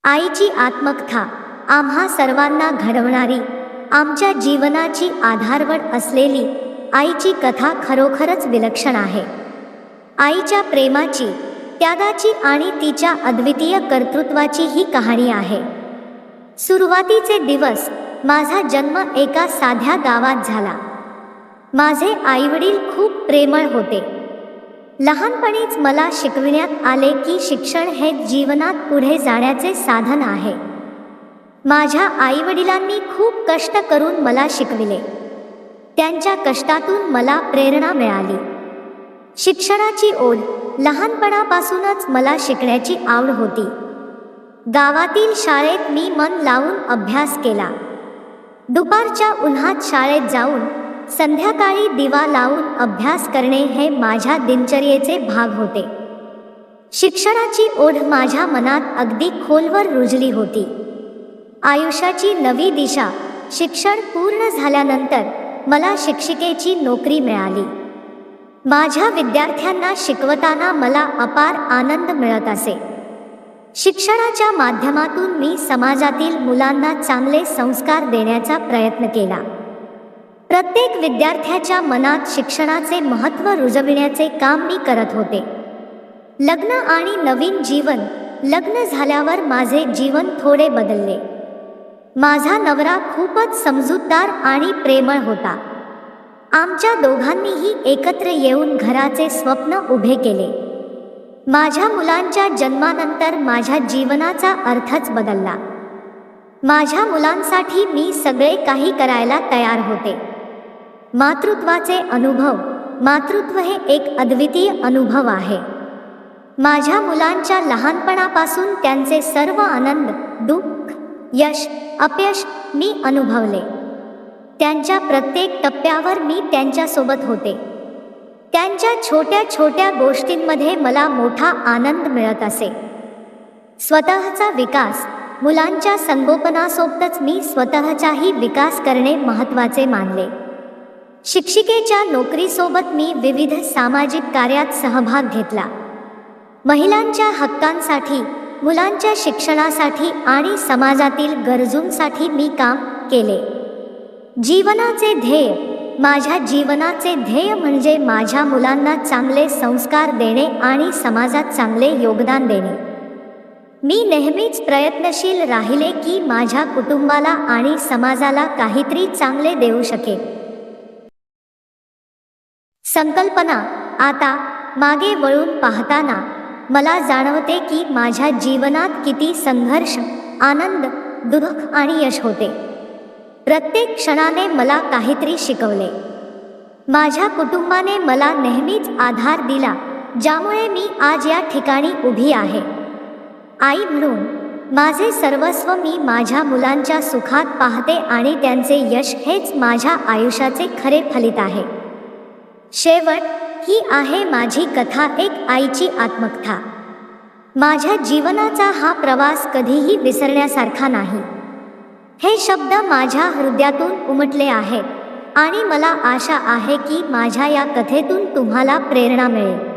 आईची आत्मकथा आम्हा सर्वांना घडवणारी, आमच्या जीवनाची आधारवड असलेली आईची कथा खरोखरच विलक्षण आहे. आईच्या प्रेमाची, त्यागाची आणि तिच्या अद्वितीय कर्तृत्वाची ही कहाणी आहे. सुरुवातीचे दिवस. माझा जन्म एका साध्या गावात झाला. माझे आईवडील खूप प्रेमळ होते. लहानपणीच मला शिकविण्यात आले की शिक्षण हे जीवनात पुढे जाण्याचे साधन आहे. माझ्या आईवडिलांनी खूप कष्ट करून मला शिकविले. त्यांच्या कष्टातून मला प्रेरणा मिळाली. शिक्षणाची ओढ. लहानपणापासूनच मला शिकण्याची आवड होती. गावातील शाळेत मी मन लावून अभ्यास केला. दुपारच्या उन्हात शाळेत जाऊन संध्याकाळी दिवा लावून अभ्यास करणे हे माझ्या दिनचर्येचे भाग होते. शिक्षणाची ओढ माझ्या मनात अगदी खोलवर रुजली होती. आयुष्याची नवी दिशा. शिक्षण पूर्ण झाल्यानंतर मला शिक्षिकेची नोकरी मिळाली. माझ्या विद्यार्थ्यांना शिकवताना मला अपार आनंद मिळत असे. शिक्षणाच्या माध्यमातून मी समाजातील मुलांना चांगले संस्कार देण्याचा प्रयत्न केला. प्रत्येक विद्यार्थ्याच्या मनात शिक्षणाचे महत्त्व रुजविण्याचे काम मी करत होते. लग्न आणि नवीन जीवन. लग्न झाल्यावर माझे जीवन थोडे बदलले. माझा नवरा खूपच समजूतदार आणि प्रेमळ होता. आमच्या दोघांनीही एकत्र येऊन घराचे स्वप्न उभे केले. माझ्या मुलांच्या जन्मानंतर माझ्या जीवनाचा अर्थच बदलला. माझ्या मुलांसाठी मी सगळे काही करायला तयार होते. मातृत्वाचे अनुभव. मातृत्व हे एक अद्वितीय अनुभव आहे. माझ्या मुलांच्या लहानपणापासून त्यांचे सर्व आनंद, दुःख, यश, अपयश मी अनुभवले. त्यांच्या प्रत्येक टप्प्यावर मी त्यांच्यासोबत होते. त्यांच्या छोट्या छोट्या गोष्टींमध्ये मला मोठा आनंद मिळत असे. स्वतःचा विकास. मुलांच्या संगोपनासोबतच मी स्वतःचाही विकास करणे महत्त्वाचे मानले. शिक्षिकेच्या नोकरीसोबत मी विविध सामाजिक कार्यात सहभाग घेतला. महिलांच्या हक्कांसाठी, मुलांच्या शिक्षणासाठी आणि समाजातील गरजूंसाठी मी काम केले. जीवनाचे ध्येय. माझ्या जीवनाचे ध्येय म्हणजे माझ्या मुलांना चांगले संस्कार देणे आणि समाजात चांगले योगदान देणे. मी नेहमीच प्रयत्नशील राहिले की माझ्या कुटुंबाला आणि समाजाला काहीतरी चांगले देऊ शकेन. संकल्पना. आता मागे वळून पाहताना मला जाणवते की माझ्या जीवनात किती संघर्ष, आनंद, दुःख आणि यश होते. प्रत्येक क्षणाने मला काहीतरी शिकवले. माझ्या कुटुंबाने मला नेहमीच आधार दिला, ज्यामुळे मी आज या ठिकाणी उभी आहे. आई म्हणून माझे सर्वस्व मी माझ्या मुलांच्या सुखात पाहते आणि त्यांचे यश हेच माझ्या आयुष्याचे खरे फलित आहे. शेवट. ही आहे माझी कथा, एक आईची आत्मकथा. माझ्या जीवनाचा हा प्रवास कधीही विसरण्यासारखा नाही. हे शब्द माझ्या हृदयातून उमटले आहेत आणि मला आशा आहे की माझ्या या कथेतून तुम्हाला प्रेरणा मिळेल.